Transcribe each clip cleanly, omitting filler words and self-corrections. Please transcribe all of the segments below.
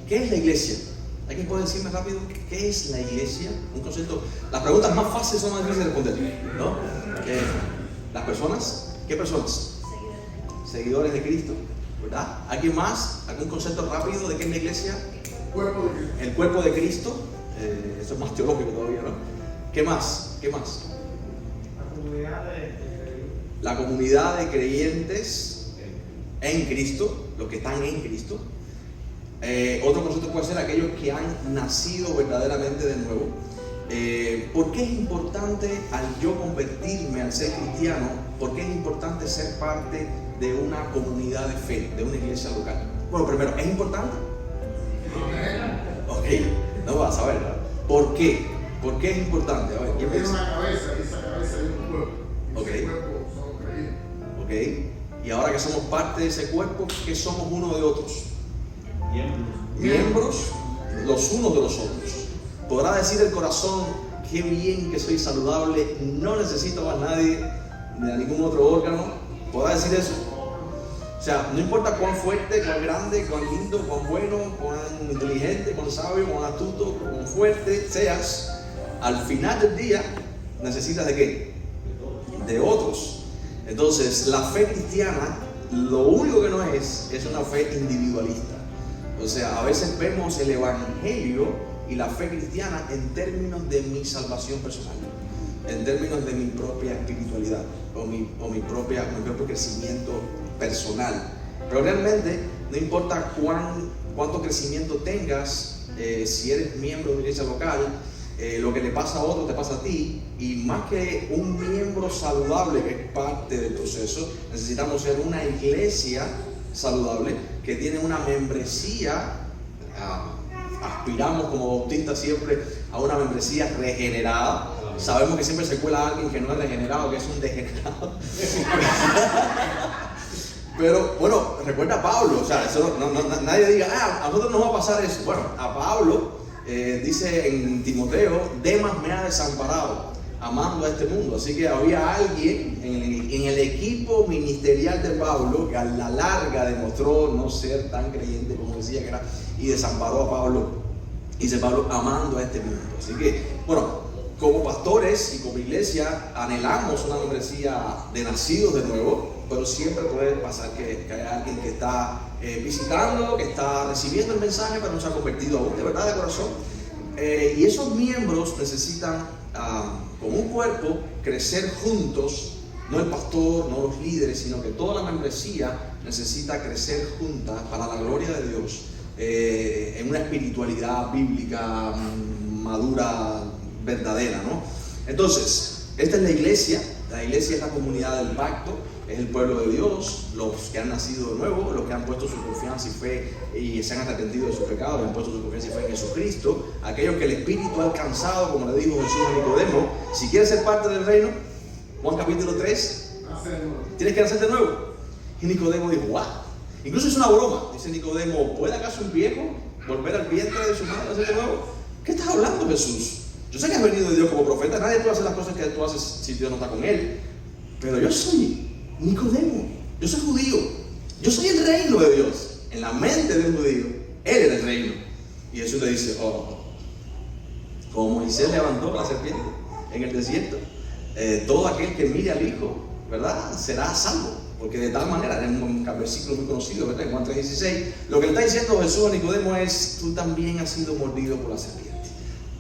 ¿Qué es la iglesia? ¿Alguien puede decirme rápido qué es la iglesia? Un concepto. Las preguntas más fáciles son más difíciles de responder, ¿no? Las personas, ¿qué personas? Seguidores de Cristo, ¿verdad? ¿Alguien más? ¿Algún concepto rápido de qué es la iglesia? Cuerpo de Cristo. El cuerpo de Cristo. Eso es más teológico todavía, ¿no? ¿Qué más? ¿Qué más? La comunidad de creyentes en Cristo, los que están en Cristo. Otro concepto puede ser aquellos que han nacido verdaderamente de nuevo. ¿Por qué es importante al yo convertirme, al ser cristiano, por qué es importante ser parte de una comunidad de fe, de una iglesia local? Bueno, primero, ¿es importante? Ok, no vas a ver, ¿verdad? ¿Por qué? ¿Por qué es importante? A ver, Porque tiene una cabeza y esa cabeza es un cuerpo. Y Ok. ese cuerpo son creyentes. Ok, y ahora que somos parte de ese cuerpo, ¿qué somos uno de otros? Miembros los unos de los otros. Podrá decir el corazón, qué bien que soy saludable, no necesito más nadie, ni a ningún otro órgano. Podrá decir eso. O sea, no importa cuán fuerte, cuán grande, cuán lindo, cuán bueno, cuán inteligente, cuán sabio, cuán astuto, cuán fuerte seas, al final del día necesitas de qué? De otros. Entonces, la fe cristiana, lo único que no es una fe individualista. O sea, a veces vemos el evangelio y la fe cristiana en términos de mi salvación personal, en términos de mi propia espiritualidad o mi propio crecimiento personal. Pero realmente no importa cuánto crecimiento tengas, si eres miembro de una iglesia local, lo que le pasa a otro te pasa a ti, y más que un miembro saludable que es parte del proceso, necesitamos ser una iglesia saludable que tiene una membresía. Aspiramos como bautistas siempre a una membresía regenerada. Sabemos que siempre se cuela alguien que no es regenerado, que es un degenerado. Pero bueno, recuerda a Pablo, o sea, eso nadie diga, a nosotros nos va a pasar eso. Bueno, a Pablo dice en Timoteo, Demas me ha desamparado, amando a este mundo. Así que había alguien en el equipo ministerial de Pablo que a la larga demostró no ser tan creyente como decía que era, y desamparó a Pablo. Dice Pablo, amando a este mundo. Así que, bueno, como pastores y como iglesia anhelamos una membresía de nacidos de nuevo, pero siempre puede pasar que haya alguien que está visitando, que está recibiendo el mensaje, pero no se ha convertido aún de verdad de corazón. Y esos miembros necesitan, como un cuerpo, crecer juntos. No el pastor, no los líderes, sino que toda la membresía necesita crecer junta para la gloria de Dios, en una espiritualidad bíblica madura, verdadera, ¿no? Entonces, esta es la iglesia. La iglesia es la comunidad del pacto, es el pueblo de Dios, los que han nacido de nuevo, los que han puesto su confianza y fe y se han arrepentido de sus pecados, han puesto su confianza y fe en Jesucristo, aquellos que el Espíritu ha alcanzado, como le dijo Jesús a Nicodemo, si quieres ser parte del reino, Juan capítulo 3, tienes que nacer de nuevo. Y Nicodemo dijo, wow, incluso es una broma, dice Nicodemo, ¿puede acaso un viejo volver al vientre de su madre a nacer de nuevo? ¿Qué estás hablando, Jesús? Yo sé que has venido de Dios como profeta, nadie puede hacer las cosas que tú haces si Dios no está con él, pero yo soy Nicodemo, yo soy judío, yo soy el reino de Dios. En la mente de un judío, él era el reino. Y Jesús le dice, como Moisés levantó la serpiente en el desierto, todo aquel que mire al Hijo, ¿verdad?, será salvo, porque de tal manera, en un versículo muy conocido, ¿verdad?, en Juan 3:16, lo que le está diciendo Jesús a Nicodemo es, tú también has sido mordido por la serpiente.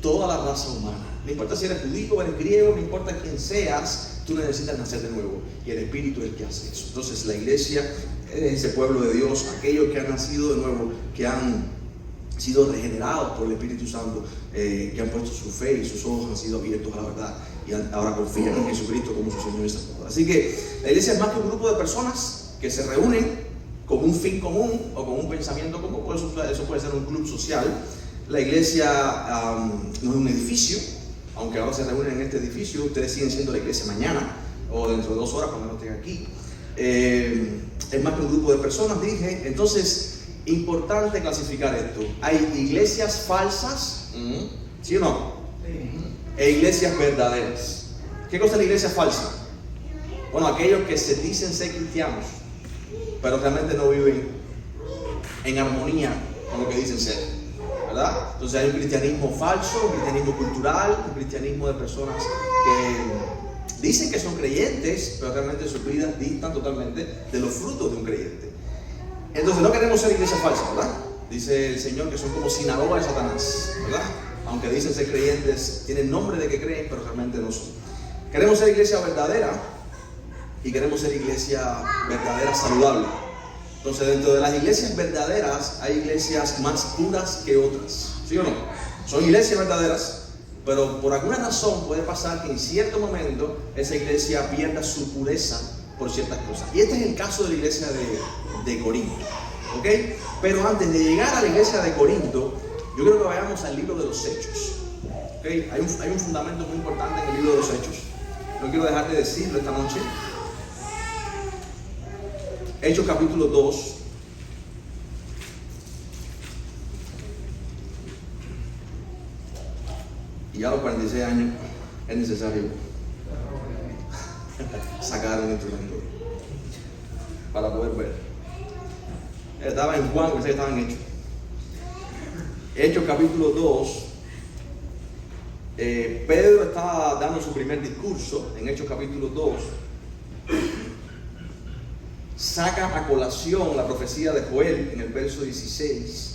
Toda la raza humana, no importa si eres judío o eres griego, no importa quién seas, tú necesitas nacer de nuevo, y el Espíritu es el que hace eso. Entonces la iglesia es ese pueblo de Dios, aquellos que han nacido de nuevo, que han sido regenerados por el Espíritu Santo, que han puesto su fe y sus ojos han sido abiertos a la verdad y ahora confían en Jesucristo como su Señor y Salvador. Así que la iglesia es más que un grupo de personas que se reúnen con un fin común o con un pensamiento común. Por eso puede ser un club social. La iglesia no es un edificio, aunque ahora se reúnen en este edificio. Ustedes siguen siendo la iglesia mañana o dentro de 2 horas cuando no estén aquí. Es más que un grupo de personas, dije. Entonces, importante clasificar esto. Hay iglesias falsas, ¿sí o no? E iglesias verdaderas. ¿Qué cosa es la iglesia falsa? Bueno, aquellos que se dicen ser cristianos, pero realmente no viven en armonía con lo que dicen ser, ¿verdad? Entonces hay un cristianismo falso, un cristianismo cultural, un cristianismo de personas que dicen que son creyentes, pero realmente sus vidas distan totalmente de los frutos de un creyente. Entonces no queremos ser iglesia falsa, ¿verdad? Dice el Señor que son como sinagoga de Satanás, ¿verdad? Aunque dicen ser creyentes, tienen nombre de que creen, pero realmente no son. Queremos ser iglesia verdadera y queremos ser iglesia verdadera saludable. Entonces dentro de las iglesias verdaderas hay iglesias más puras que otras, ¿sí o no? Son iglesias verdaderas, pero por alguna razón puede pasar que en cierto momento esa iglesia pierda su pureza por ciertas cosas. Y este es el caso de la iglesia de Corinto, ¿ok? Pero antes de llegar a la iglesia de Corinto, yo creo que vayamos al libro de los Hechos, ¿ok? Hay un fundamento muy importante en el libro de los Hechos. No quiero dejar de decirlo esta noche. Hechos capítulo 2. Y ya a los 46 años es necesario sacar un instrumento para poder ver. Estaba en Juan, pensé que estaba en Hechos. Hechos capítulo 2. Pedro estaba dando su primer discurso en Hechos capítulo 2. Saca a colación la profecía de Joel en el verso 16.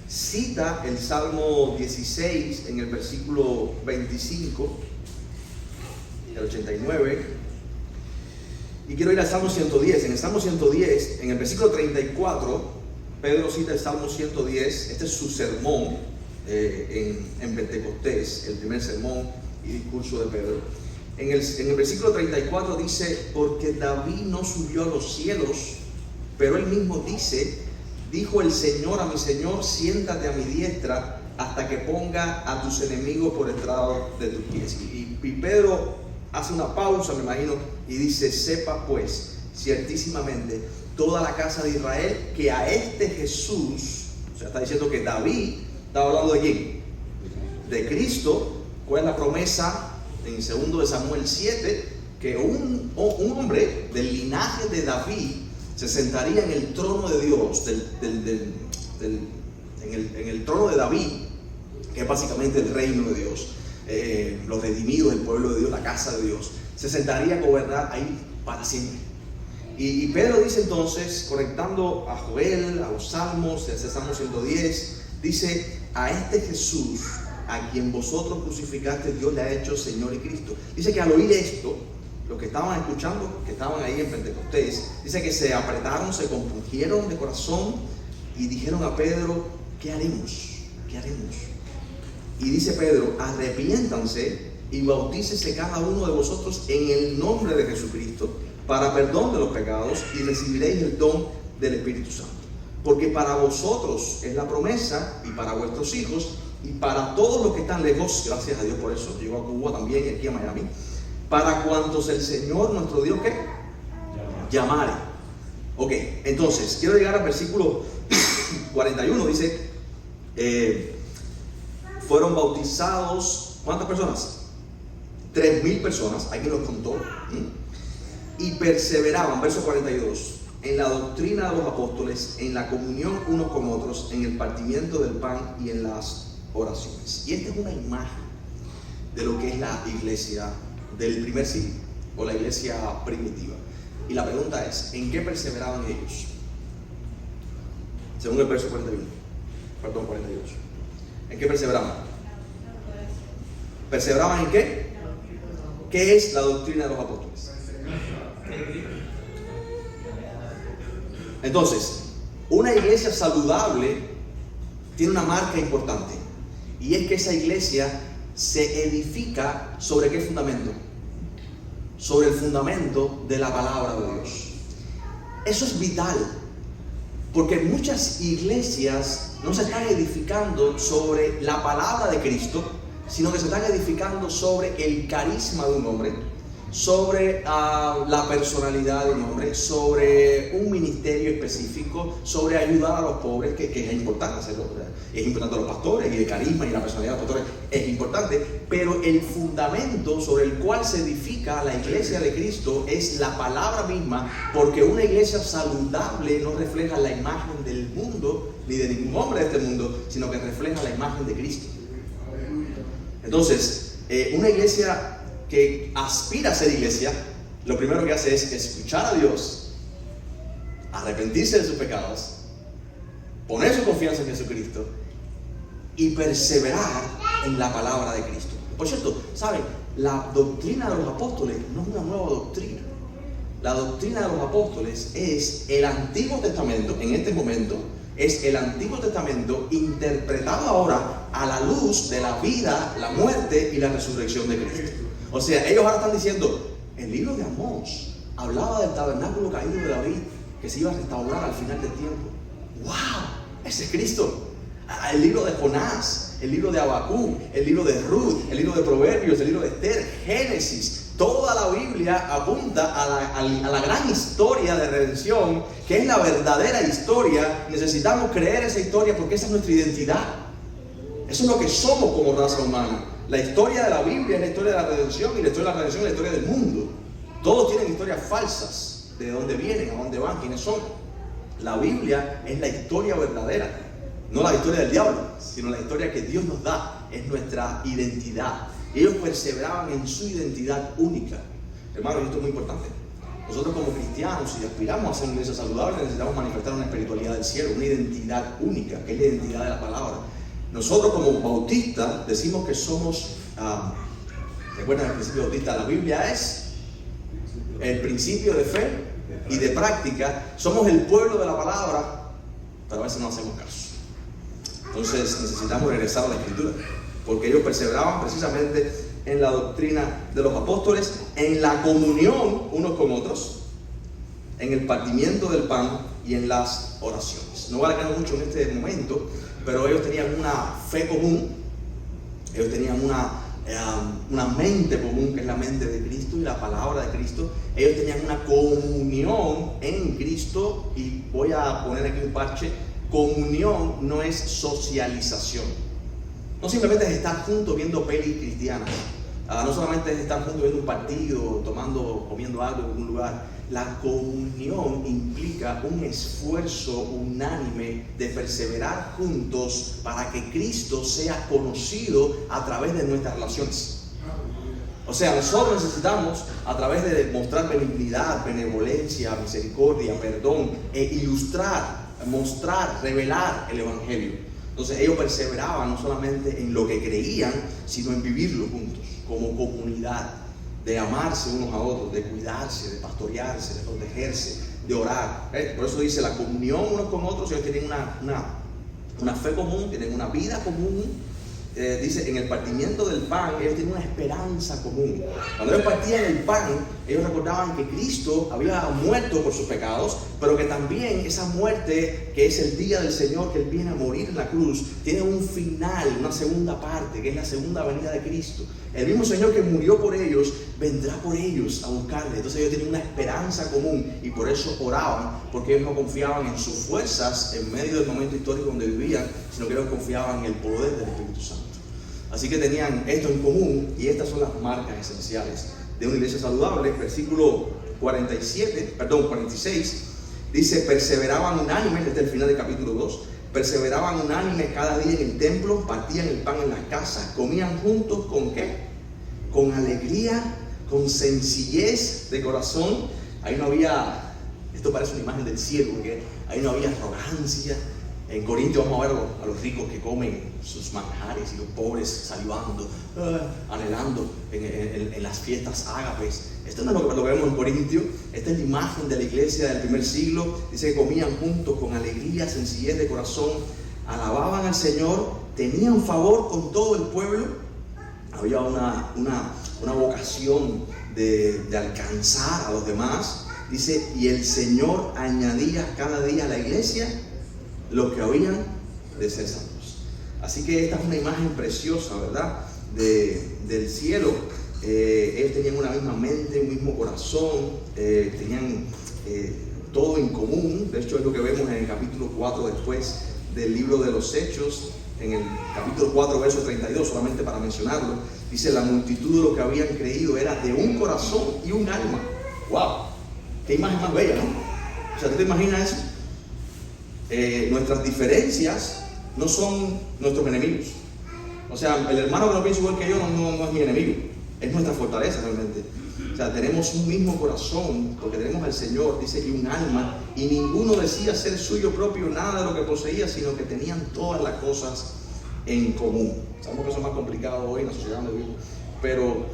Cita el Salmo 16 en el versículo 25, el 89. Y quiero ir al Salmo 110. En el Salmo 110, en el versículo 34, Pedro cita el Salmo 110. Este es su sermón en Pentecostés, el primer sermón y discurso de Pedro. En el versículo 34 dice: porque David no subió a los cielos, pero él mismo dice: dijo el Señor a mi Señor, siéntate a mi diestra hasta que ponga a tus enemigos por estrado de tus pies. Y Pedro hace una pausa, me imagino, y dice: sepa pues ciertísimamente toda la casa de Israel que a este Jesús, o sea, está diciendo que David, estaba hablando de quién, de Cristo. ¿Cuál es la promesa? En 2 de Samuel 7, que un hombre del linaje de David se sentaría en el trono de Dios, en el trono de David, que es básicamente el reino de Dios, los redimidos del pueblo de Dios, la casa de Dios, se sentaría a gobernar ahí para siempre. Y Pedro dice entonces, conectando a Joel, a los Salmos, ese Salmo 110, dice: a este Jesús, a quien vosotros crucificaste, Dios le ha hecho Señor y Cristo. Dice que al oír esto, los que estaban escuchando, que estaban ahí en Pentecostés, dice que se apretaron, se compungieron de corazón y dijeron a Pedro: ¿qué haremos? ¿Qué haremos? Y dice Pedro: arrepiéntanse y bautícese cada uno de vosotros en el nombre de Jesucristo para perdón de los pecados y recibiréis el don del Espíritu Santo. Porque para vosotros es la promesa, y para vuestros hijos, y para todos los que están lejos, gracias a Dios por eso, llegó a Cuba también y aquí a Miami, para cuantos el Señor nuestro Dios, ¿qué? Llamare. Ok, entonces, quiero llegar al versículo 41, dice, fueron bautizados, ¿cuántas personas? 3,000 personas, aquí los contó, y perseveraban, verso 42, en la doctrina de los apóstoles, en la comunión unos con otros, en el partimiento del pan y en las oraciones. Y esta es una imagen de lo que es la iglesia del primer siglo, o la iglesia primitiva. Y la pregunta es: ¿en qué perseveraban ellos? Según el verso 42. ¿En qué perseveraban? ¿Perseveraban en qué? ¿Qué es la doctrina de los apóstoles? Entonces, una iglesia saludable tiene una marca importante, y es que esa iglesia se edifica ¿sobre qué fundamento? Sobre el fundamento de la palabra de Dios. Eso es vital, porque muchas iglesias no se están edificando sobre la palabra de Cristo, sino que se están edificando sobre el carisma de un hombre, sobre la personalidad de un hombre, sobre un ministerio específico, sobre ayudar a los pobres, que es importante hacerlo, ¿verdad? Es importante a los pastores, y el carisma y la personalidad de los pastores es importante, pero el fundamento sobre el cual se edifica la iglesia de Cristo es la palabra misma, porque una iglesia saludable no refleja la imagen del mundo, ni de ningún hombre de este mundo, sino que refleja la imagen de Cristo. Entonces, una iglesia que aspira a ser iglesia, lo primero que hace es escuchar a Dios, arrepentirse de sus pecados, poner su confianza en Jesucristo y perseverar en la palabra de Cristo. Por cierto, ¿saben? La doctrina de los apóstoles no es una nueva doctrina. La doctrina de los apóstoles es el Antiguo Testamento, en este momento, es el Antiguo Testamento interpretado ahora a la luz de la vida, la muerte y la resurrección de Cristo. O sea, ellos ahora están diciendo, el libro de Amós hablaba del tabernáculo caído de David que se iba a restaurar al final del tiempo. ¡Wow! Ese es Cristo. El libro de Jonás, el libro de Habacuc, el libro de Ruth, el libro de Proverbios, el libro de Esther, Génesis. Toda la Biblia apunta a la gran historia de redención, que es la verdadera historia. Necesitamos creer esa historia porque esa es nuestra identidad. Eso es lo que somos como raza humana. La historia de la Biblia es la historia de la redención, y la historia de la redención es la historia del mundo. Todos tienen historias falsas, de dónde vienen, a dónde van, quiénes son. La Biblia es la historia verdadera, no la historia del diablo, sino la historia que Dios nos da, es nuestra identidad. Ellos perseveraban en su identidad única. Hermanos, esto es muy importante. Nosotros como cristianos, si aspiramos a ser una iglesia saludable, necesitamos manifestar una espiritualidad del cielo, una identidad única, que es la identidad de la palabra. Nosotros como bautistas decimos que somos, recuerden el principio bautista, la Biblia es el principio de fe y de práctica. Somos el pueblo de la palabra, pero a veces no hacemos caso. Entonces necesitamos regresar a la Escritura, porque ellos perseveraban precisamente en la doctrina de los apóstoles, en la comunión unos con otros, en el partimiento del pan y en las oraciones. No voy a alargar mucho en este momento, pero ellos tenían una fe común, ellos tenían una mente común, que es la mente de Cristo y la palabra de Cristo. Ellos tenían una comunión en Cristo, y voy a poner aquí un parche: comunión no es socialización. No simplemente es estar juntos viendo pelis cristianas, no solamente es estar juntos viendo un partido, comiendo algo en algún lugar. La comunión implica un esfuerzo unánime de perseverar juntos para que Cristo sea conocido a través de nuestras relaciones. O sea, nosotros necesitamos, a través de mostrar benignidad, benevolencia, misericordia, perdón, ilustrar, mostrar, revelar el Evangelio. Entonces ellos perseveraban no solamente en lo que creían, sino en vivirlo juntos, como comunidad, de amarse unos a otros, de cuidarse, de pastorearse, de protegerse, de orar. Por eso dice la comunión unos con otros. Ellos tienen una fe común, tienen una vida común. Dice, en el partimiento del pan, ellos tienen una esperanza común. Cuando ellos partían el pan, ellos recordaban que Cristo había muerto por sus pecados, pero que también esa muerte, que es el día del Señor, que Él viene a morir en la cruz, tiene un final, una segunda parte, que es la segunda venida de Cristo. El mismo Señor que murió por ellos, vendrá por ellos a buscarles. Entonces ellos tenían una esperanza común, y por eso oraban, porque ellos no confiaban en sus fuerzas en medio del momento histórico donde vivían, sino que ellos confiaban en el poder del Espíritu Santo. Así que tenían esto en común, y estas son las marcas esenciales de una iglesia saludable. Versículo 46 dice: perseveraban unánimes, desde el final del capítulo 2, perseveraban unánimes cada día en el templo, partían el pan en las casas, comían juntos. ¿Con qué? Con alegría, con sencillez de corazón. Ahí no había, esto parece una imagen del cielo, porque ahí no había arrogancia. En Corintios vamos a ver a los ricos que comen sus manjares, y los pobres salivando, anhelando en las fiestas ágapes. Esto no es lo que vemos en Corintios. Esta es la imagen de la iglesia del primer siglo. Dice que comían juntos con alegría, sencillez de corazón, alababan al Señor, tenían favor con todo el pueblo. Había una vocación de alcanzar a los demás. Dice, y el Señor añadía cada día a la iglesia los que habían de ser salvos. Así que esta es una imagen preciosa, ¿verdad? Del cielo. ellos tenían una misma mente, un mismo corazón, tenían todo en común. De hecho es lo que vemos en el capítulo 4 después del libro de los Hechos, en el capítulo 4 verso 32, solamente para mencionarlo. Dice: la multitud de los que habían creído era de un corazón y un alma. ¡Wow! ¡Qué imagen más bella!, ¿no? O sea, ¿tú te imaginas eso? Nuestras diferencias no son nuestros enemigos. O sea, el hermano que no piensa igual que yo no es mi enemigo, es nuestra fortaleza realmente. O sea, tenemos un mismo corazón, porque tenemos al Señor, dice, y un alma, y ninguno decía ser suyo propio nada de lo que poseía, sino que tenían todas las cosas en común. Sabemos que eso es más complicado hoy en la sociedad donde vivimos, pero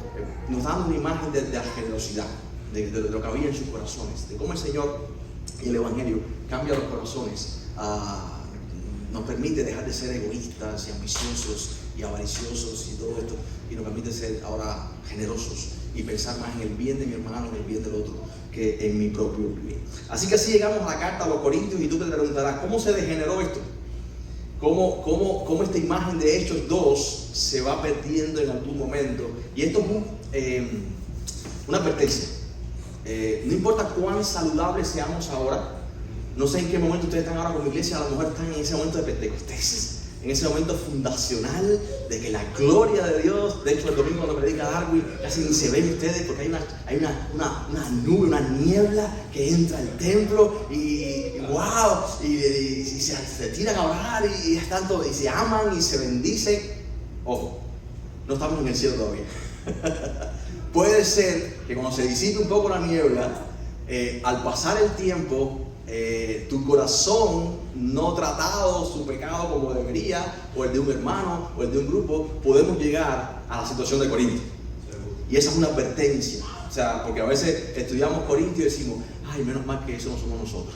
nos dan una imagen de la generosidad, de lo que había en sus corazones, de cómo el Señor y el Evangelio cambia los corazones, nos permite dejar de ser egoístas y ambiciosos y avariciosos y todo esto, y nos permite ser ahora generosos y pensar más en el bien de mi hermano, en el bien del otro, que en mi propio bien. Así que así llegamos a la carta a los Corintios, y tú te preguntarás, ¿cómo se degeneró esto? ¿Cómo esta imagen de Hechos 2 se va perdiendo en algún momento? Y esto es una advertencia. No importa cuán saludables seamos ahora, no sé en qué momento ustedes están ahora como iglesia, a lo mejor están en ese momento de Pentecostés, en ese momento fundacional de que la gloria de Dios, de hecho el domingo cuando predica Darwin casi ni se ven ustedes porque hay una nube, una niebla que entra al templo y wow, y se tiran a orar y están todos, y se aman y se bendicen. Ojo, no estamos en el cielo todavía. Puede ser que cuando se disipe un poco la niebla, al pasar el tiempo, tu corazón no tratado, su pecado como debería, o el de un hermano, o el de un grupo, podemos llegar a la situación de Corinto. Y esa es una advertencia. O sea, porque a veces estudiamos Corinto y decimos, ay, menos mal que eso no somos nosotros.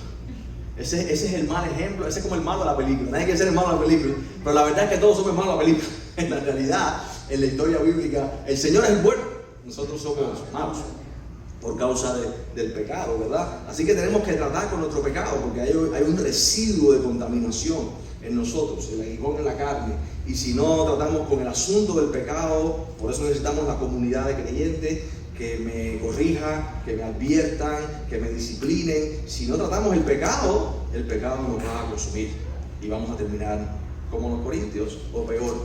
Ese es el mal ejemplo, ese es como el malo de la película. Nadie quiere ser el malo de la película, pero la verdad es que todos somos el malo de la película. En la realidad, en la historia bíblica, el Señor es el bueno, nosotros somos malos por causa del pecado, ¿verdad? Así que tenemos que tratar con nuestro pecado, porque hay un residuo de contaminación en nosotros, el aguijón en la carne. Y si no tratamos con el asunto del pecado, por eso necesitamos la comunidad de creyentes que me corrijan, que me adviertan, que me disciplinen. Si no tratamos el pecado nos va a consumir y vamos a terminar como los corintios o peor.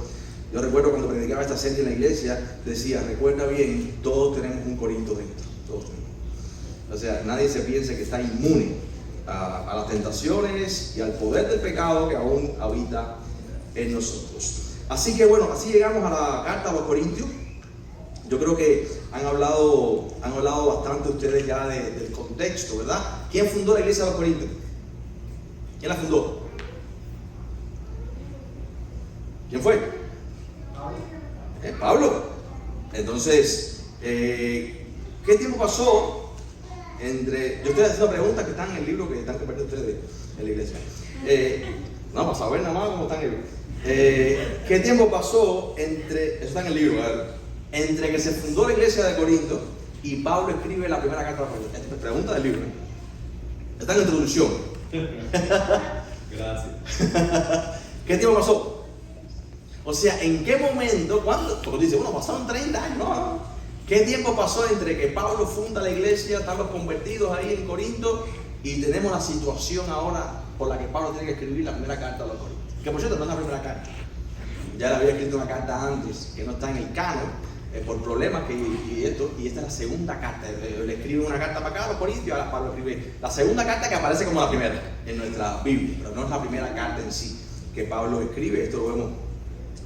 Yo recuerdo cuando predicaba esta serie en la iglesia, decía, recuerda bien, todos tenemos un Corinto dentro. O sea, nadie se piense que está inmune a las tentaciones y al poder del pecado que aún habita en nosotros. Así que bueno, así llegamos a la carta a los Corintios. Yo creo que han hablado bastante ustedes ya del contexto, ¿verdad? ¿Quién fundó la iglesia de los Corintios? ¿Quién la fundó? ¿Quién fue? Pablo. Entonces, ¿qué tiempo pasó entre... Yo estoy haciendo preguntas que están en el libro que están compartiendo ustedes en la iglesia. No, para saber nada más cómo están en el libro. ¿Qué tiempo pasó entre... Eso está en el libro, entre que se fundó la iglesia de Corinto y Pablo escribe la primera carta a los Corintios? Esta es pregunta del libro. Está en la introducción. Gracias. ¿Qué tiempo pasó? O sea, ¿en qué momento? ¿Cuándo? Porque dice, bueno, pasaron 30 años, no. ¿Qué tiempo pasó entre que Pablo funda la iglesia, están los convertidos ahí en Corinto, y tenemos la situación ahora por la que Pablo tiene que escribir la primera carta a los Corintios? Que por cierto no es la primera carta. Ya le había escrito una carta antes, que no está en el canon, por problemas y esta es la segunda carta. Le escribe una carta para acá a los Corintios, ahora Pablo escribe la segunda carta que aparece como la primera en nuestra Biblia, pero no es la primera carta en sí que Pablo escribe. Esto lo vemos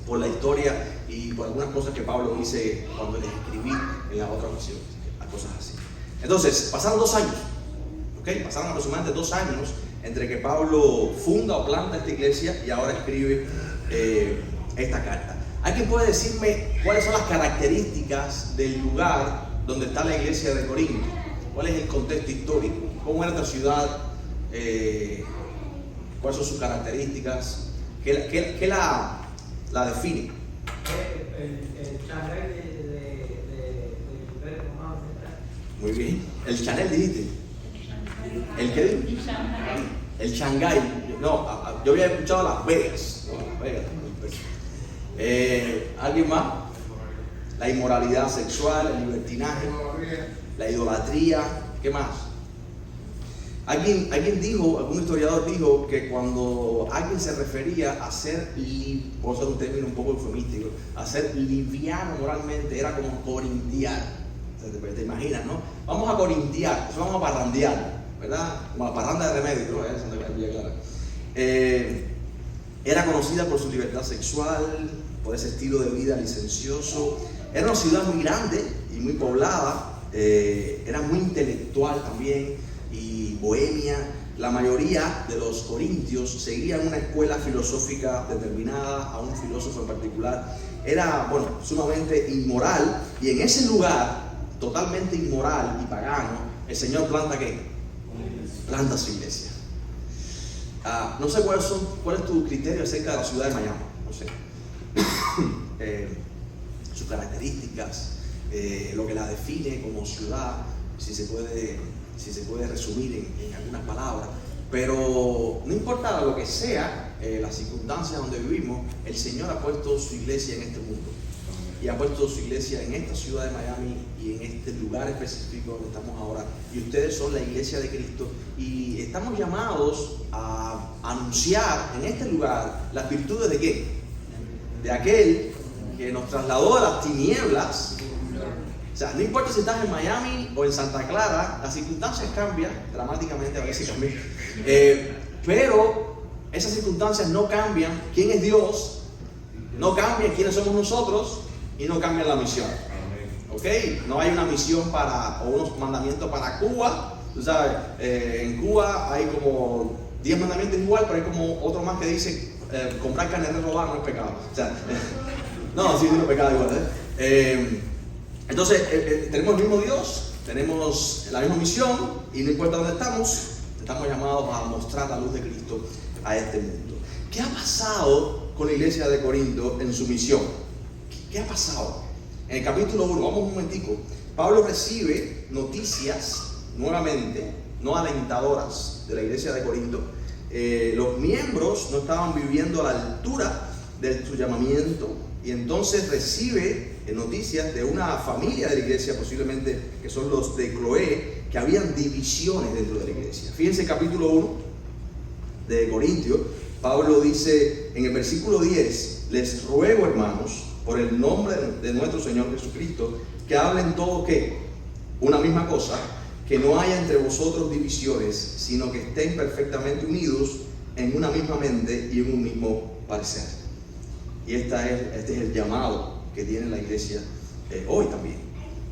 por la historia y por algunas cosas que Pablo dice cuando les escribí en la otra ocasión, cosas así. Entonces, pasaron 2 años, ¿ok? Pasaron aproximadamente 2 años entre que Pablo funda o planta esta iglesia y ahora escribe esta carta. ¿Alguien puede decirme cuáles son las características del lugar donde está la iglesia de Corinto? ¿Cuál es el contexto histórico? ¿Cómo era esta ciudad? ¿Cuáles son sus características? ¿Qué la define? El Shanghái del Imperio Romano Central. Muy bien. El Chanel dijiste. ¿El qué? El Shanghái. No, yo había escuchado Las Vegas. No, Las Vegas. ¿Alguien más? la inmoralidad sexual, el libertinaje, la idolatría. ¿Qué más? Alguien dijo, algún historiador dijo que cuando alguien se refería a ser, por usar un término un poco eufemístico, a ser liviano moralmente, era como corintiar. O sea, te imaginas, ¿no? Vamos a corintiar, vamos a parrandear, ¿verdad? Como la parranda de Remedio, ¿no? Era conocida por su libertad sexual, por ese estilo de vida licencioso. Era una ciudad muy grande y muy poblada, era muy intelectual también y bohemia. La mayoría de los corintios seguían una escuela filosófica determinada, a un filósofo en particular. Era, sumamente inmoral, y en ese lugar, totalmente inmoral y pagano, el Señor planta ¿qué? Planta su iglesia. No sé cuál es tu criterio acerca de la ciudad de Miami, no sé. Sus características, lo que la define como ciudad, si se puede resumir en algunas palabras, pero no importa lo que sea, las circunstancias donde vivimos, el Señor ha puesto su iglesia en este mundo y ha puesto su iglesia en esta ciudad de Miami y en este lugar específico donde estamos ahora, y ustedes son la iglesia de Cristo y estamos llamados a anunciar en este lugar las virtudes de ¿qué? De aquel que nos trasladó de las tinieblas. O sea, no importa si estás en Miami o en Santa Clara, las circunstancias cambian dramáticamente, a veces cambian. Pero esas circunstancias no cambian quién es Dios, no cambian quiénes somos nosotros y no cambian la misión. ¿Ok? No hay una misión o unos mandamientos para Cuba. Tú sabes, en Cuba hay como 10 mandamientos igual, pero hay como otro más que dice comprar carne de robar no es pecado. O sea, no, sí, no es pecado igual. Entonces, tenemos el mismo Dios, tenemos la misma misión, y no importa dónde estamos llamados a mostrar la luz de Cristo a este mundo. ¿Qué ha pasado con la iglesia de Corinto en su misión? ¿Qué ha pasado? En el capítulo 1, vamos un momentico, Pablo recibe noticias nuevamente, no alentadoras, de la iglesia de Corinto. Los miembros no estaban viviendo a la altura de su llamamiento, y entonces recibe noticias de una familia de la iglesia, posiblemente que son los de Cloé, que habían divisiones dentro de la iglesia. Fíjense el capítulo 1 de Corintios. Pablo dice en el versículo 10: les ruego, hermanos, por el nombre de nuestro Señor Jesucristo, que hablen todo ¿qué? Una misma cosa, que no haya entre vosotros divisiones, sino que estén perfectamente unidos en una misma mente y en un mismo parecer. Y este es el llamado que tiene la iglesia hoy también.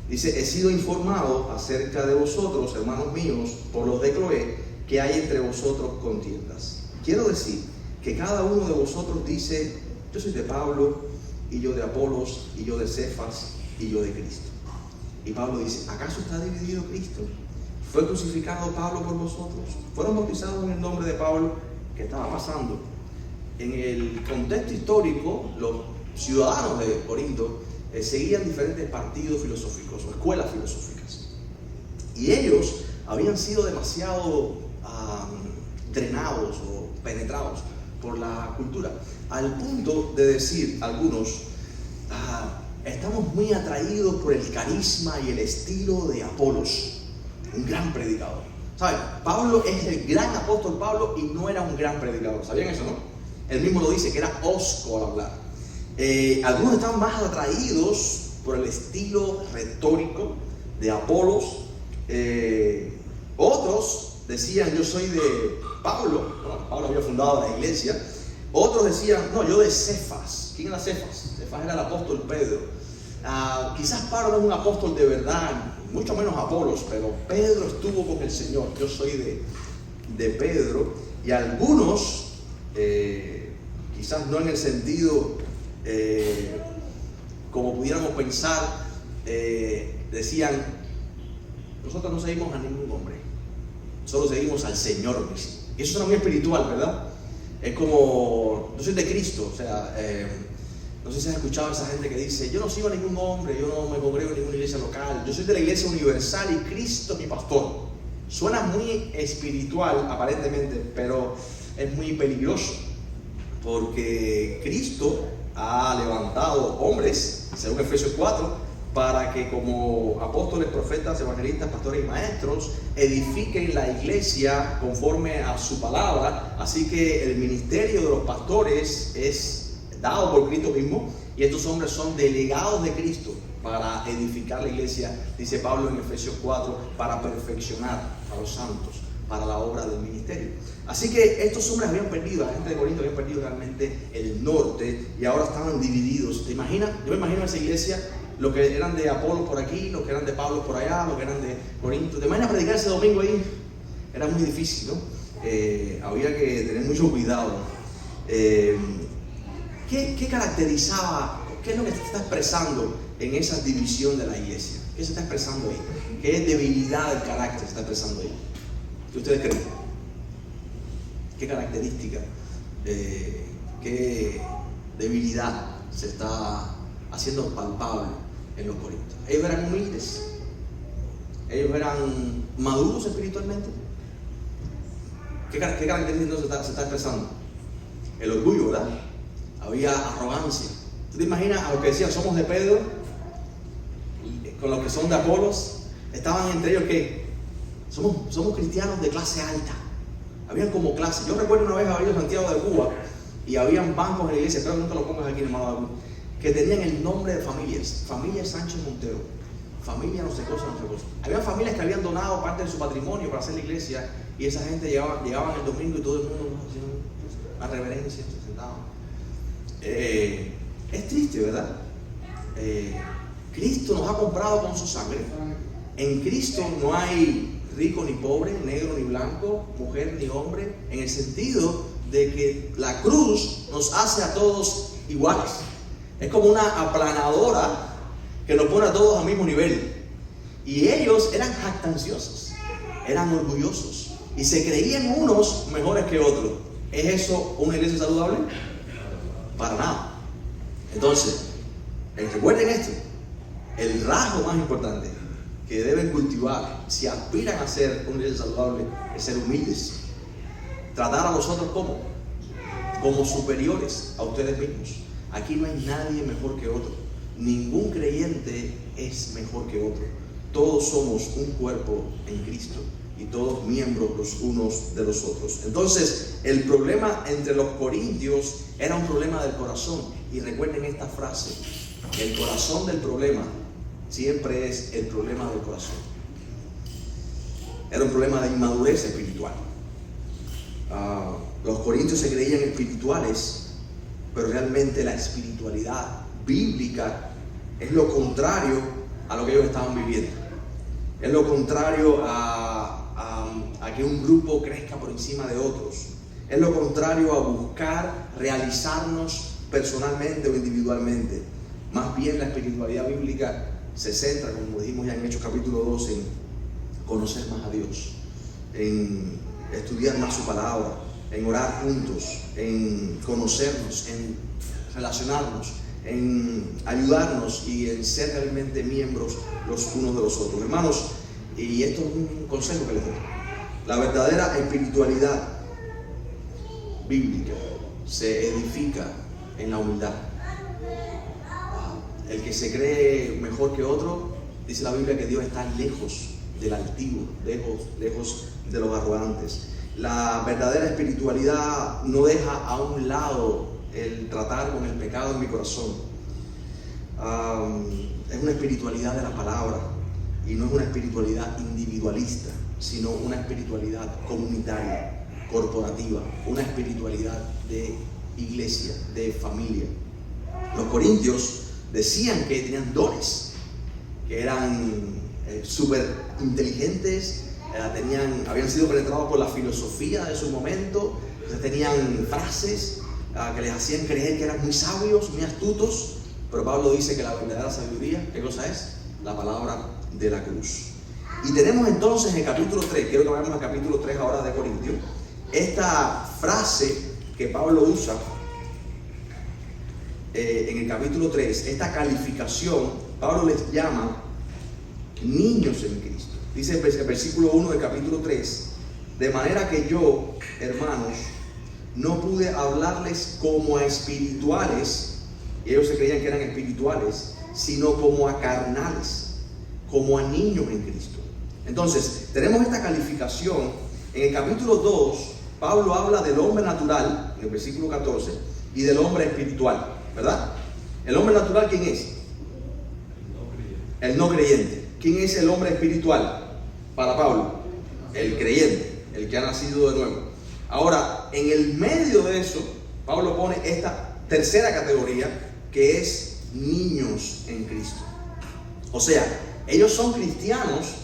Dice: he sido informado acerca de vosotros, hermanos míos, por los de Cloé, que hay entre vosotros contiendas. Quiero decir que cada uno de vosotros dice: yo soy de Pablo, y yo de Apolos, y yo de Cefas, y yo de Cristo. Y Pablo dice: ¿acaso está dividido Cristo? ¿Fue crucificado Pablo por vosotros? ¿Fueron bautizados en el nombre de Pablo? ¿Qué estaba pasando? En el contexto histórico, los ciudadanos de Corinto seguían diferentes partidos filosóficos o escuelas filosóficas, y ellos habían sido demasiado drenados o penetrados por la cultura, al punto de decir algunos: estamos muy atraídos por el carisma y el estilo de Apolos, un gran predicador. ¿Saben? Pablo es el gran apóstol Pablo, y no era un gran predicador. ¿Sabían eso, no? Él mismo lo dice, que era hosco al hablar. Algunos estaban más atraídos por el estilo retórico de Apolos. Otros decían: yo soy de Pablo. Bueno, Pablo había fundado la iglesia. Otros decían: no, yo de Cefas. ¿Quién era Cefas? Cefas era el apóstol Pedro. Quizás Pablo no es un apóstol de verdad, mucho menos Apolos, pero Pedro estuvo con el Señor. Yo soy de Pedro. Y algunos, quizás no en el sentido como pudiéramos pensar, decían: nosotros no seguimos a ningún hombre, solo seguimos al Señor mismo. Y eso suena muy espiritual, ¿verdad? Es como: yo soy de Cristo. O sea, no sé si has escuchado a esa gente que dice: yo no sigo a ningún hombre, yo no me congrego en ninguna iglesia local, yo soy de la iglesia universal y Cristo es mi pastor. Suena muy espiritual aparentemente, pero es muy peligroso. porque Cristo ha levantado hombres, según Efesios 4, para que como apóstoles, profetas, evangelistas, pastores y maestros edifiquen la iglesia conforme a su palabra. Así que el ministerio de los pastores es dado por Cristo mismo, y estos hombres son delegados de Cristo para edificar la iglesia, dice Pablo en Efesios 4, para perfeccionar a los santos para la obra del ministerio. Así que estos hombres habían perdido, la gente de Corinto había perdido realmente el norte y ahora estaban divididos. ¿Te imaginas? Yo me imagino esa iglesia, los que eran de Apolo por aquí, los que eran de Pablo por allá, los que eran de Corinto. ¿Te imaginas predicar ese domingo ahí? Era muy difícil, ¿no? Había que tener mucho cuidado. ¿Qué caracterizaba, qué es lo que se está expresando en esa división de la iglesia? ¿Qué se está expresando ahí? ¿Qué debilidad del carácter se está expresando ahí? ¿Qué ustedes creen? ¿Qué característica, qué debilidad se está haciendo palpable en los corintios? Ellos eran humildes, ellos eran maduros espiritualmente. ¿Qué característica se está expresando? El orgullo, ¿verdad? Había arrogancia. ¿Tú te imaginas a los que decían somos de Pedro con los que son de Apolos? Estaban entre ellos que somos cristianos de clase alta. Habían como clase. Yo recuerdo una vez haber ido a Santiago de Cuba y habían bancos en la iglesia, espero que nunca lo pongas aquí, hermano David, que tenían el nombre de familias. Familia Sánchez Montero, familia no sé cosa, no sé cosa. Habían familias que habían donado parte de su patrimonio para hacer la iglesia, y esa gente llegaban el domingo y todo el mundo hacía una reverencia, se sentaban. Es triste, ¿verdad? Cristo nos ha comprado con su sangre. En Cristo no hay rico ni pobre, negro ni blanco, mujer ni hombre, en el sentido de que la cruz nos hace a todos iguales. Es como una aplanadora que nos pone a todos al mismo nivel. Y ellos eran jactanciosos, eran orgullosos y se creían unos mejores que otros. ¿Es eso una iglesia saludable? Para nada. Entonces, recuerden esto: el rasgo más importante que deben cultivar si aspiran a ser una iglesia saludable es ser humildes. Tratar a los otros como superiores a ustedes mismos. Aquí no hay nadie mejor que otro. Ningún creyente es mejor que otro. Todos somos un cuerpo en Cristo y todos miembros los unos de los otros. Entonces, el problema entre los corintios era un problema del corazón. Y recuerden esta frase: el corazón del problema siempre es el problema del corazón. Era un problema de inmadurez espiritual. Los corintios se creían espirituales, pero realmente la espiritualidad bíblica es lo contrario a lo que ellos estaban viviendo. Es lo contrario a que un grupo crezca por encima de otros. Es lo contrario a buscar realizarnos personalmente o individualmente. Más bien la espiritualidad bíblica se centra, como dijimos ya en Hechos capítulo 2, en conocer más a Dios, en estudiar más su palabra, en orar juntos, en conocernos, en relacionarnos, en ayudarnos y en ser realmente miembros los unos de los otros. Hermanos, y esto es un consejo que les doy: la verdadera espiritualidad bíblica se edifica en la humildad. El que se cree mejor que otro, dice la Biblia que Dios está lejos del altivo, lejos de los arrogantes. La verdadera espiritualidad no deja a un lado el tratar con el pecado en mi corazón. Es una espiritualidad de la palabra y no es una espiritualidad individualista, sino una espiritualidad comunitaria, corporativa, una espiritualidad de iglesia, de familia. Los corintios decían que tenían dones, que eran súper inteligentes, habían sido penetrados por la filosofía de su momento, tenían frases que les hacían creer que eran muy sabios, muy astutos. Pero Pablo dice que la verdadera sabiduría, ¿qué cosa es? La palabra de la cruz. Y tenemos entonces en el capítulo 3, quiero que vayamos al capítulo 3 ahora de Corintios, esta frase que Pablo usa en el capítulo 3, esta calificación. Pablo les llama niños en Cristo. Dice el versículo 1 del capítulo 3: de manera que yo, hermanos, no pude hablarles como a espirituales, y ellos se creían que eran espirituales, sino como a carnales, como a niños en Cristo. Entonces, tenemos esta calificación. En el capítulo 2, Pablo habla del hombre natural, en el versículo 14, y del hombre espiritual, ¿verdad? El hombre natural, ¿quién es? El no creyente. ¿Quién es el hombre espiritual para Pablo? El creyente, el que ha nacido de nuevo. Ahora, en el medio de eso, Pablo pone esta tercera categoría, que es niños en Cristo. O sea, ellos son cristianos,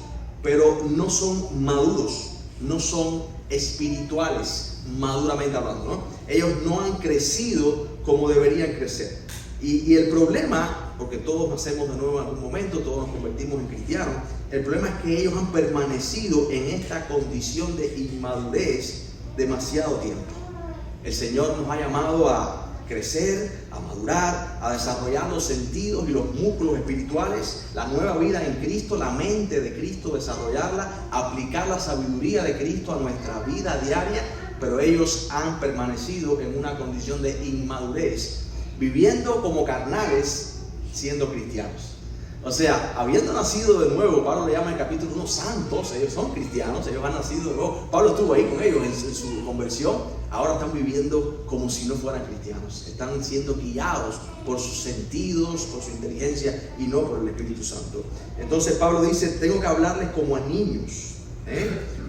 pero no son maduros, no son espirituales, maduramente hablando, ¿no? Ellos no han crecido como deberían crecer. Y el problema, porque todos nacemos de nuevo en algún momento, todos nos convertimos en cristianos, el problema es que ellos han permanecido en esta condición de inmadurez demasiado tiempo. El Señor nos ha llamado a crecer, a madurar, a desarrollar los sentidos y los músculos espirituales, la nueva vida en Cristo, la mente de Cristo, desarrollarla, aplicar la sabiduría de Cristo a nuestra vida diaria, pero ellos han permanecido en una condición de inmadurez, viviendo como carnales, siendo cristianos. O sea, habiendo nacido de nuevo, Pablo le llama en el capítulo 1 santos, ellos son cristianos, ellos han nacido de nuevo. Pablo estuvo ahí con ellos en su conversión, ahora están viviendo como si no fueran cristianos, están siendo guiados por sus sentidos, por su inteligencia y no por el Espíritu Santo. Entonces Pablo dice, tengo que hablarles como a niños,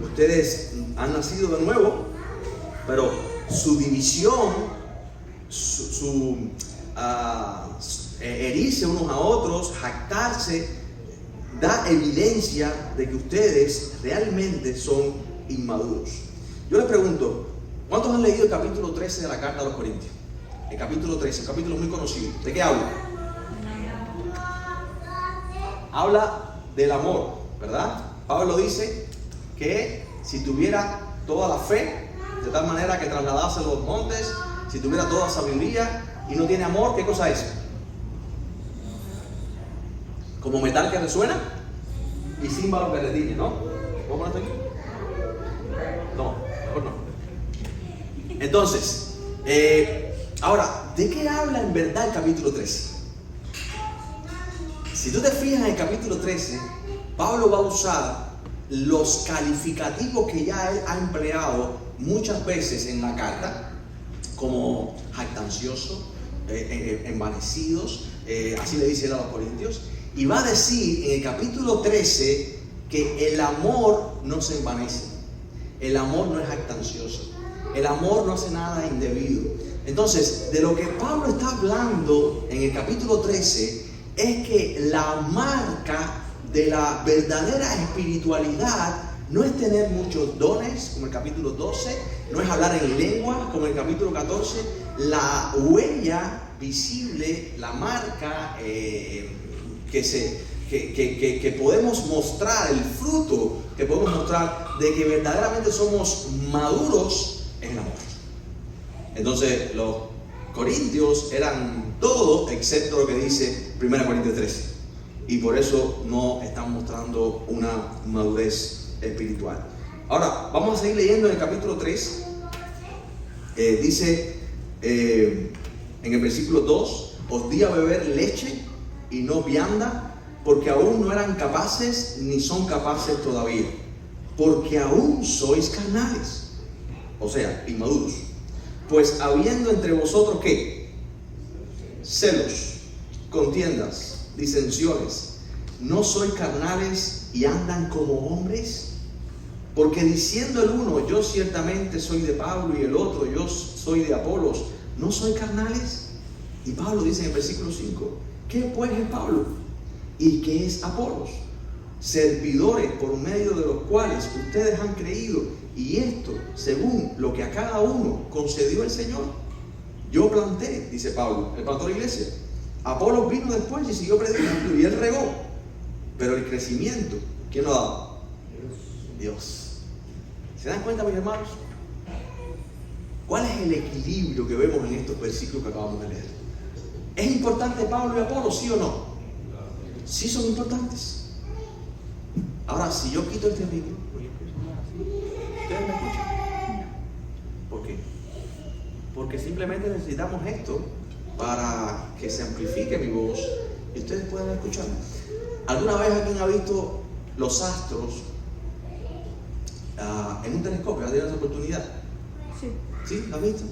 ustedes han nacido de nuevo, pero su división, herirse unos a otros, jactarse, da evidencia de que ustedes realmente son inmaduros. Yo les pregunto, ¿cuántos han leído el capítulo 13 de la carta a los Corintios? El capítulo 13, un capítulo muy conocido. ¿De qué habla? Habla del amor, ¿verdad? Pablo dice que si tuviera toda la fe, de tal manera que trasladase los montes, si tuviera toda sabiduría y no tiene amor, ¿qué cosa es? Como metal que resuena y címbalo que retiñe, ¿no? ¿Puedo poner esto aquí? No, mejor no. Entonces, ahora, ¿de qué habla en verdad el capítulo 13? Si tú te fijas en el capítulo 13, Pablo va a usar los calificativos que ya él ha empleado muchas veces en la carta, como jactancioso, envanecidos, así le dice él a los corintios. Y va a decir en el capítulo 13 que el amor no se envanece, el amor no es jactancioso, el amor no hace nada indebido. Entonces, de lo que Pablo está hablando en el capítulo 13 es que la marca de la verdadera espiritualidad no es tener muchos dones, como el capítulo 12, no es hablar en lenguas, como el capítulo 14, la huella visible, la marca que podemos mostrar, el fruto que podemos mostrar de que verdaderamente somos maduros en el amor. Entonces los corintios eran todo excepto lo que dice 1 Corintios 13, y por eso no están mostrando una madurez espiritual. Ahora vamos a seguir leyendo en el capítulo 3. Dice en el versículo 2: os di a beber leche y no vianda, porque aún no eran capaces ni son capaces todavía, porque aún sois carnales, o sea, inmaduros. Pues habiendo entre vosotros ¿qué? Celos, contiendas, disensiones, ¿no sois carnales y andan como hombres? Porque diciendo el uno, yo ciertamente soy de Pablo, y el otro, yo soy de Apolos, ¿no sois carnales? Y Pablo dice en el versículo 5, ¿qué pues es Pablo? ¿Y qué es Apolos? Servidores por medio de los cuales ustedes han creído, y esto según lo que a cada uno concedió el Señor. Yo planté, dice Pablo, él plantó la iglesia. Apolos vino después y siguió predicando, y él regó. Pero el crecimiento, ¿quién lo ha dado? Dios. ¿Se dan cuenta, mis hermanos? ¿Cuál es el equilibrio que vemos en estos versículos que acabamos de leer? ¿Es importante Pablo y Apolos, sí o no? Sí son importantes. Ahora, si yo quito este vídeo, ¿ustedes me escuchan? ¿Por qué? porque simplemente necesitamos esto para que se amplifique mi voz y ustedes puedan escuchar. ¿Alguna vez alguien ha visto los astros en un telescopio? ¿Ha tenido esa oportunidad? Sí. ¿Sí? ¿Lo has visto?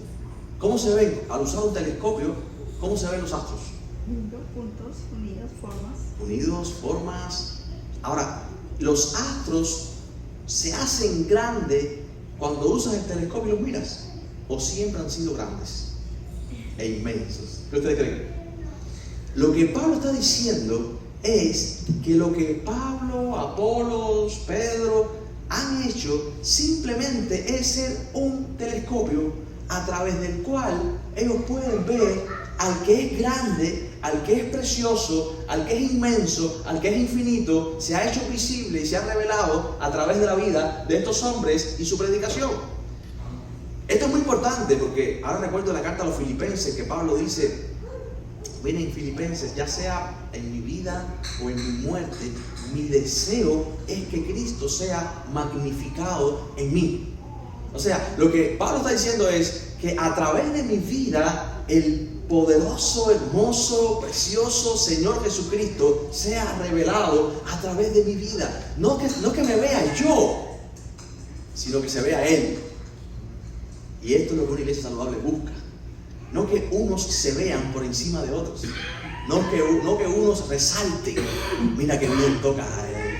¿Cómo se ven? Al usar un telescopio, ¿cómo se ven los astros? Puntos, unidos, formas. Unidos, formas. Ahora, los astros se hacen grandes cuando usas el telescopio y los miras, o siempre han sido grandes e inmensos. ¿Qué ustedes creen? Lo que Pablo está diciendo es que lo que Pablo, Apolos, Pedro han hecho simplemente es ser un telescopio a través del cual ellos pueden ver al que es grande, al que es precioso, al que es inmenso, al que es infinito, se ha hecho visible y se ha revelado a través de la vida de estos hombres y su predicación. Esto es muy importante porque ahora recuerdo la carta a los Filipenses que Pablo dice: miren, Filipenses, ya sea en mi vida o en mi muerte, mi deseo es que Cristo sea magnificado en mí. O sea, lo que Pablo está diciendo es que a través de mi vida, el poderoso, hermoso, precioso Señor Jesucristo sea revelado a través de mi vida. No que me vea yo, sino que se vea Él. Y esto es lo que una iglesia saludable busca. No que unos se vean por encima de otros. No que unos resalten. Mira qué bien toca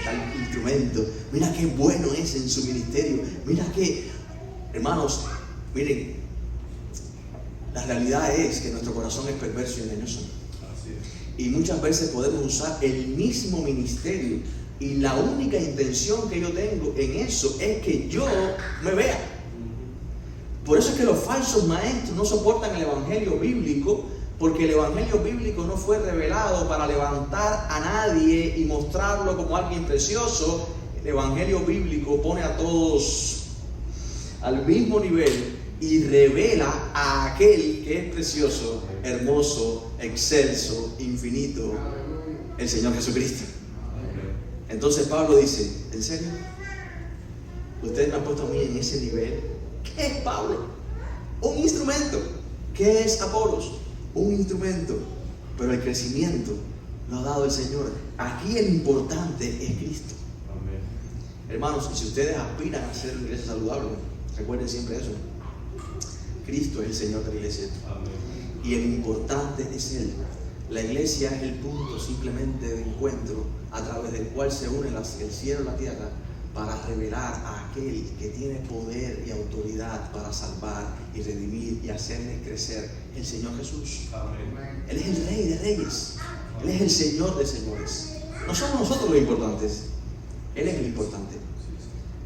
tal instrumento. Mira qué bueno es en su ministerio. Mira qué... Hermanos, miren, la realidad es que nuestro corazón es perverso y engañoso. Y muchas veces podemos usar el mismo ministerio y la única intención que yo tengo en eso es que yo me vea. Por eso es que los falsos maestros no soportan el evangelio bíblico, porque el evangelio bíblico no fue revelado para levantar a nadie y mostrarlo como alguien precioso. El evangelio bíblico pone a todos al mismo nivel y revela a aquel que es precioso, hermoso, excelso, infinito, el Señor Jesucristo. Entonces Pablo dice: ¿en serio? ¿Ustedes me han puesto a mí en ese nivel? ¿Qué es Pablo? Un instrumento. ¿Qué es Apolos? Un instrumento. Pero el crecimiento lo ha dado el Señor. Aquí el importante es Cristo. Amén. Hermanos, si ustedes aspiran a ser una iglesia saludable, recuerden siempre eso. Cristo es el Señor de la iglesia. Amén. Y el importante es Él. La iglesia es el punto simplemente de encuentro a través del cual se unen el cielo y la tierra para revelar a aquel que tiene poder y autoridad para salvar y redimir y hacerles crecer, el Señor Jesús. Amén. Él es el Rey de Reyes. Él es el Señor de Señores. No somos nosotros los importantes. Él es el importante.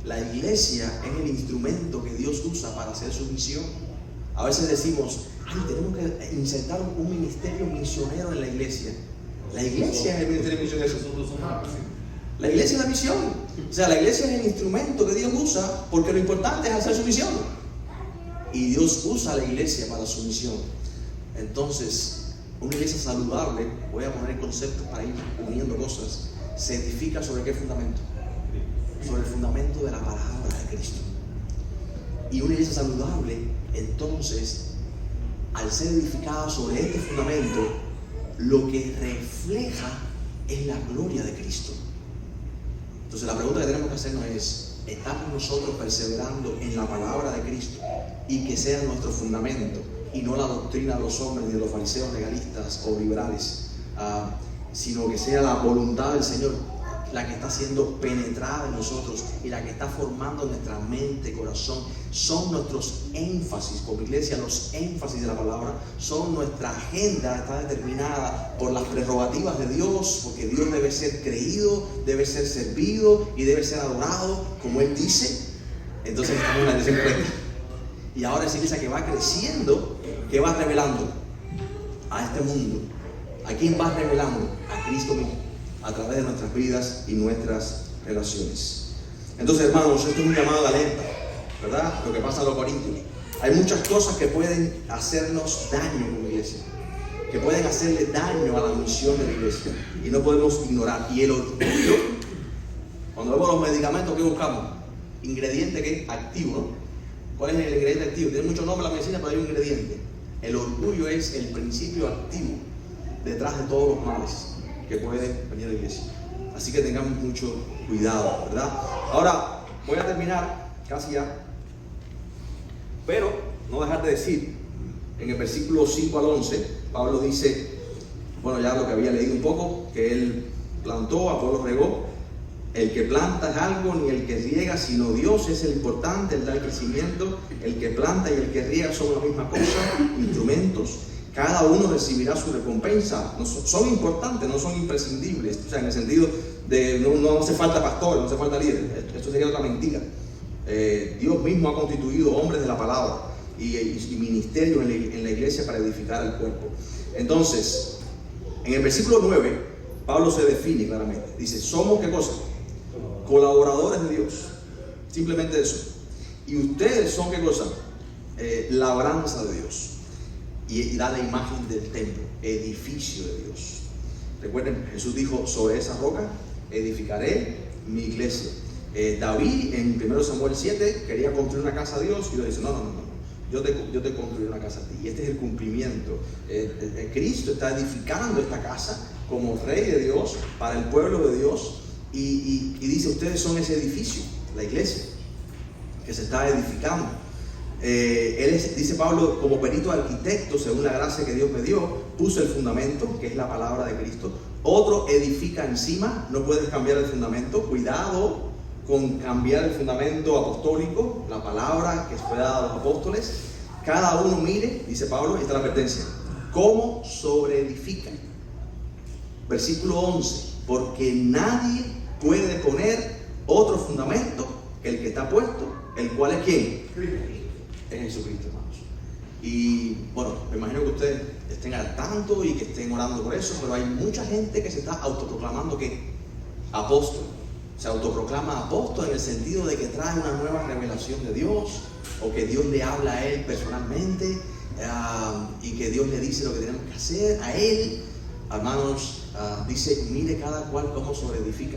La iglesia es el instrumento que Dios usa para hacer su misión. A veces decimos: ay, tenemos que insertar un ministerio misionero en la iglesia. La iglesia es el ministerio misionero. La iglesia es la misión. O sea, la iglesia es el instrumento que Dios usa porque lo importante es hacer su misión. Y Dios usa la iglesia para su misión. Entonces, una iglesia saludable, voy a poner conceptos para ir uniendo cosas, se edifica sobre qué fundamento? Sobre el fundamento de la palabra de Cristo. Y una iglesia saludable, entonces, al ser edificada sobre este fundamento, lo que refleja es la gloria de Cristo. Entonces la pregunta que tenemos que hacernos es: ¿estamos nosotros perseverando en la palabra de Cristo y que sea nuestro fundamento y no la doctrina de los hombres ni de los fariseos legalistas o liberales, sino que sea la voluntad del Señor la que está siendo penetrada en nosotros y la que está formando nuestra mente, corazón? Son nuestros énfasis como iglesia, los énfasis de la palabra, son nuestra agenda, está determinada por las prerrogativas de Dios, porque Dios debe ser creído, debe ser servido y debe ser adorado como Él dice. Entonces estamos en la dirección correcta. Y ahora es iglesia que va creciendo, que va revelando a este mundo. ¿A quién va revelando? A Cristo mismo, a través de nuestras vidas y nuestras relaciones. Entonces, hermanos, esto es un llamado de alerta, ¿verdad? Lo que pasa en los Corintios. Hay muchas cosas que pueden hacernos daño como iglesia, que pueden hacerle daño a la misión de la iglesia, y no podemos ignorar. Y el orgullo, cuando vemos los medicamentos, ¿qué buscamos? Ingrediente que es activo, ¿no? ¿Cuál es el ingrediente activo? Tiene muchos nombres la medicina, pero hay un ingrediente. El orgullo es el principio activo detrás de todos los males que pueden venir a la iglesia. Así que tengamos mucho cuidado, ¿verdad? Ahora, voy a terminar casi ya, pero no dejar de decir, en el versículo 5 al 11, Pablo dice, bueno, ya lo que había leído un poco, que él plantó, Apolo regó. El que planta es algo, ni el que riega, sino Dios es el importante, el da el crecimiento. El que planta y el que riega son la misma cosa, instrumentos. Cada uno recibirá su recompensa. No son importantes, no son imprescindibles. O sea, en el sentido de no hace falta pastor, no hace falta líder. Esto sería otra mentira. Dios mismo ha constituido hombres de la palabra y ministerios en la iglesia para edificar al cuerpo. Entonces, en el versículo 9, Pablo se define claramente. Dice, ¿somos qué cosa? Colaboradores de Dios. Simplemente eso. Y ustedes son qué cosa? Labranza de Dios. Y da la imagen del templo, edificio de Dios. Recuerden, Jesús dijo, sobre esa roca edificaré mi iglesia. David en 1 Samuel 7 quería construir una casa a Dios y Dios dice, no. Yo te construiré una casa a ti. Y este es el cumplimiento. Cristo está edificando esta casa como Rey de Dios para el pueblo de Dios. Y dice, ustedes son ese edificio, la iglesia, que se está edificando. Dice Pablo, como perito arquitecto, según la gracia que Dios me dio, puso el fundamento, que es la palabra de Cristo. Otro edifica encima, no puedes cambiar el fundamento. Cuidado con cambiar el fundamento apostólico, la palabra que fue dada a los apóstoles. Cada uno mire, dice Pablo, esta es la advertencia, cómo sobreedifican. Versículo 11, porque nadie puede poner otro fundamento que el que está puesto, el cual es ¿quién? Es Jesucristo, hermanos. Y bueno, me imagino que ustedes estén al tanto y que estén orando por eso, pero hay mucha gente que se está autoproclamando que apóstol. Se autoproclama apóstol en el sentido de que trae una nueva revelación de Dios, o que Dios le habla a él personalmente, y que Dios le dice lo que tenemos que hacer a él. Hermanos, dice, mire cada cual cómo sobreedifica.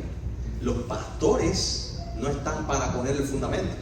Los pastores no están para poner el fundamento.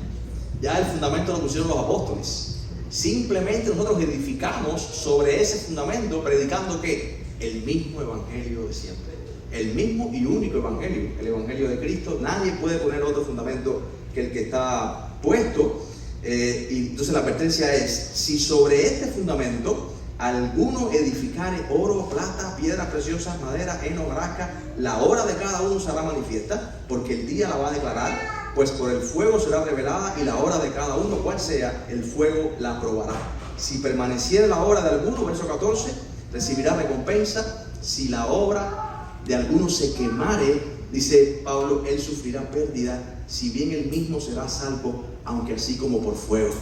Ya el fundamento lo pusieron los apóstoles. Simplemente nosotros edificamos sobre ese fundamento, predicando que el mismo evangelio de siempre, el mismo y único evangelio, el evangelio de Cristo. Nadie puede poner otro fundamento que el que está puesto. Y entonces la advertencia es, si sobre este fundamento alguno edificare oro, plata, piedras preciosas, madera, heno, hojarasca, la obra de cada uno será manifiesta, porque el día la va a declarar, pues por el fuego será revelada, y la obra de cada uno, cual sea, el fuego la probará. Si permaneciere la obra de alguno, verso 14, recibirá recompensa. Si la obra de alguno se quemare, dice Pablo, él sufrirá pérdida, si bien él mismo será salvo, aunque así como por fuego.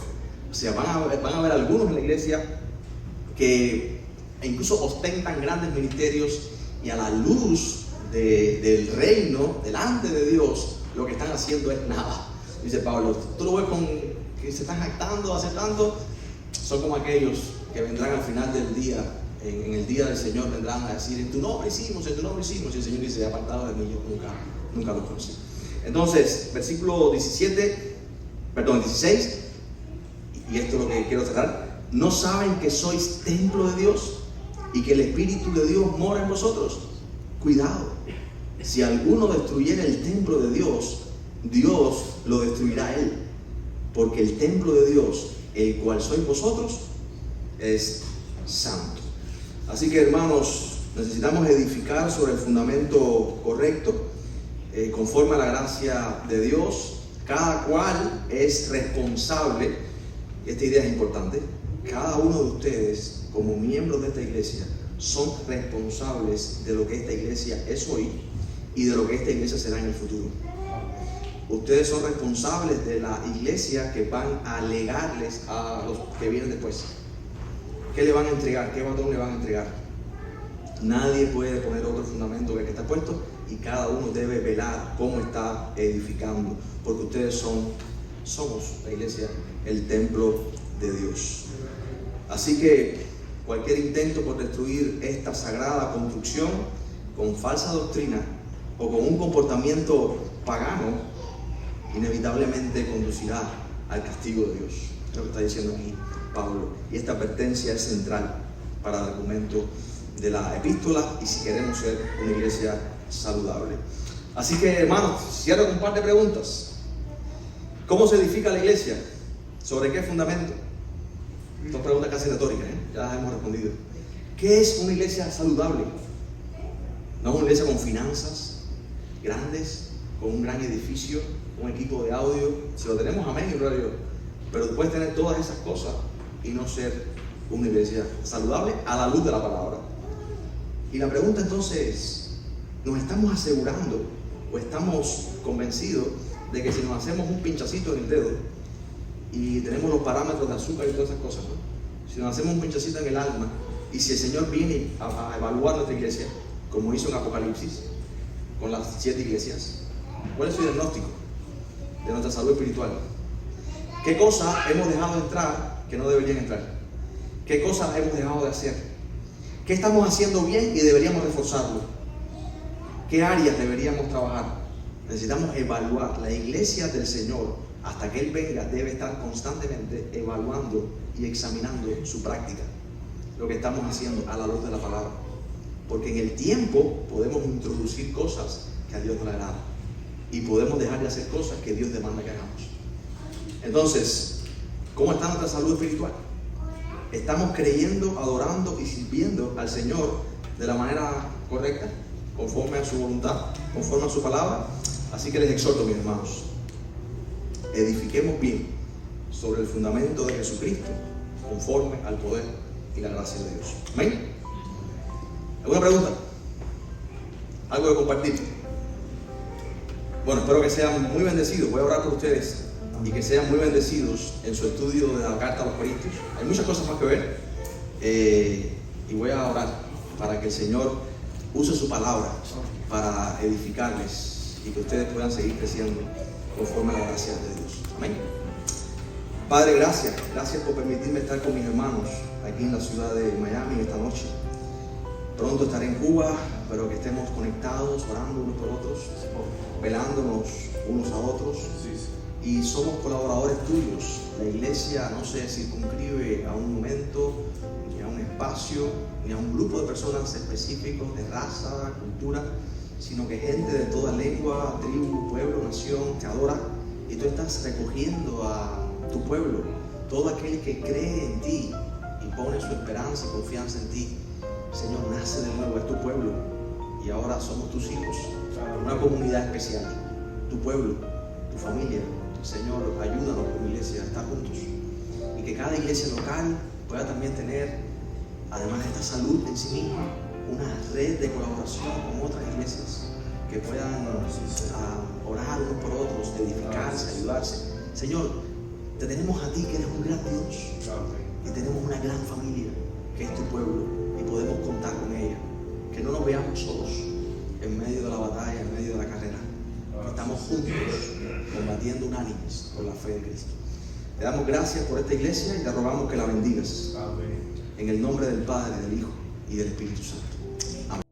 O sea, van a ver algunos en la iglesia que incluso ostentan grandes ministerios, y a la luz del reino, delante de Dios, lo que están haciendo es nada. Dice Pablo, tú lo ves con que se están jactando, aceptando, son como aquellos que vendrán al final del día, en el día del Señor vendrán a decir, en tu nombre hicimos, y el Señor dice, apartado de mí, yo nunca los conocí. Entonces, versículo 16, y esto es lo que quiero cerrar. ¿No saben que sois templo de Dios y que el Espíritu de Dios mora en vosotros? Cuidado, si alguno destruyera el templo de Dios, Dios lo destruirá a él, porque el templo de Dios, el cual sois vosotros, es santo. Así que, hermanos, necesitamos edificar sobre el fundamento correcto, conforme a la gracia de Dios. Cada cual es responsable. Esta idea es importante. Cada uno de ustedes, como miembros de esta iglesia, son responsables de lo que esta iglesia es hoy y de lo que esta iglesia será en el futuro. Ustedes son responsables de la iglesia que van a legarles a los que vienen después. ¿Qué le van a entregar? ¿Qué batón le van a entregar? Nadie puede poner otro fundamento que el que está puesto, y cada uno debe velar cómo está edificando, porque ustedes somos la iglesia, el templo de Dios. Así que cualquier intento por destruir esta sagrada construcción con falsa doctrina o con un comportamiento pagano, inevitablemente conducirá al castigo de Dios. Es lo que está diciendo aquí Pablo. Y esta advertencia es central para el argumento de la epístola y si queremos ser una iglesia saludable. Así que, hermanos, cierro con un par de preguntas. ¿Cómo se edifica la iglesia? ¿Sobre qué fundamento? Dos preguntas casi retóricas, ya las hemos respondido. ¿Qué es una iglesia saludable? No es una iglesia con finanzas grandes, con un gran edificio, un equipo de audio. Si lo tenemos, amén y gloria a Dios. Pero puedes tener todas esas cosas y no ser una iglesia saludable a la luz de la palabra. Y la pregunta entonces es, ¿nos estamos asegurando o estamos convencidos de que si nos hacemos un pinchacito en el dedo y tenemos los parámetros de azúcar y todas esas cosas, ¿no? Si nos hacemos un pinchacito en el alma y si el Señor viene a evaluar nuestra iglesia, como hizo en Apocalipsis, con las 7 iglesias, ¿cuál es su diagnóstico de nuestra salud espiritual? ¿Qué cosas hemos dejado de entrar que no deberían entrar? ¿Qué cosas hemos dejado de hacer? ¿Qué estamos haciendo bien y deberíamos reforzarlo? ¿Qué áreas deberíamos trabajar? Necesitamos evaluar. La iglesia del Señor, hasta que Él venga, debe estar constantemente evaluando y examinando su práctica, lo que estamos haciendo a la luz de la palabra. Porque en el tiempo podemos introducir cosas que a Dios no le agradan y podemos dejar de hacer cosas que Dios demanda que hagamos. Entonces, ¿cómo está nuestra salud espiritual? ¿Estamos creyendo, adorando y sirviendo al Señor de la manera correcta, conforme a su voluntad, conforme a su palabra? Así que les exhorto, mis hermanos, edifiquemos bien sobre el fundamento de Jesucristo, conforme al poder y la gracia de Dios. ¿Amén? ¿Alguna pregunta? ¿Algo de compartir? Bueno, espero que sean muy bendecidos. Voy a orar por ustedes y que sean muy bendecidos en su estudio de la carta a los Corintios. Hay muchas cosas más que ver y voy a orar para que el Señor use su palabra para edificarles y que ustedes puedan seguir creciendo conforme a la gracia de Dios. Amén. Padre, gracias por permitirme estar con mis hermanos aquí en la ciudad de Miami esta noche. Pronto estaré en Cuba, pero que estemos conectados, orando unos por otros, velándonos unos a otros. Y somos colaboradores tuyos. La iglesia no se circunscribe a un momento, ni a un espacio, ni a un grupo de personas específicos de raza, cultura, sino que gente de toda lengua, tribu, pueblo, nación te adora. Y tú estás recogiendo a tu pueblo, todo aquel que cree en ti y pone su esperanza y confianza en ti. Señor, nace de nuevo, es tu pueblo y ahora somos tus hijos, una comunidad especial, tu pueblo, tu familia. Señor, ayúdanos como iglesia a estar juntos y que cada iglesia local pueda también tener, además de esta salud en sí misma, una red de colaboración con otras iglesias que puedan orar unos por otros, edificarse, ayudarse. Señor, te tenemos a ti que eres un gran Dios y tenemos una gran familia que es tu pueblo y podemos contar con ella. Que no nos veamos solos en medio de la batalla, en medio de la carrera. Estamos juntos combatiendo unánimes por la fe de Cristo. Te damos gracias por esta iglesia y te rogamos que la bendigas. En el nombre del Padre, del Hijo y del Espíritu Santo.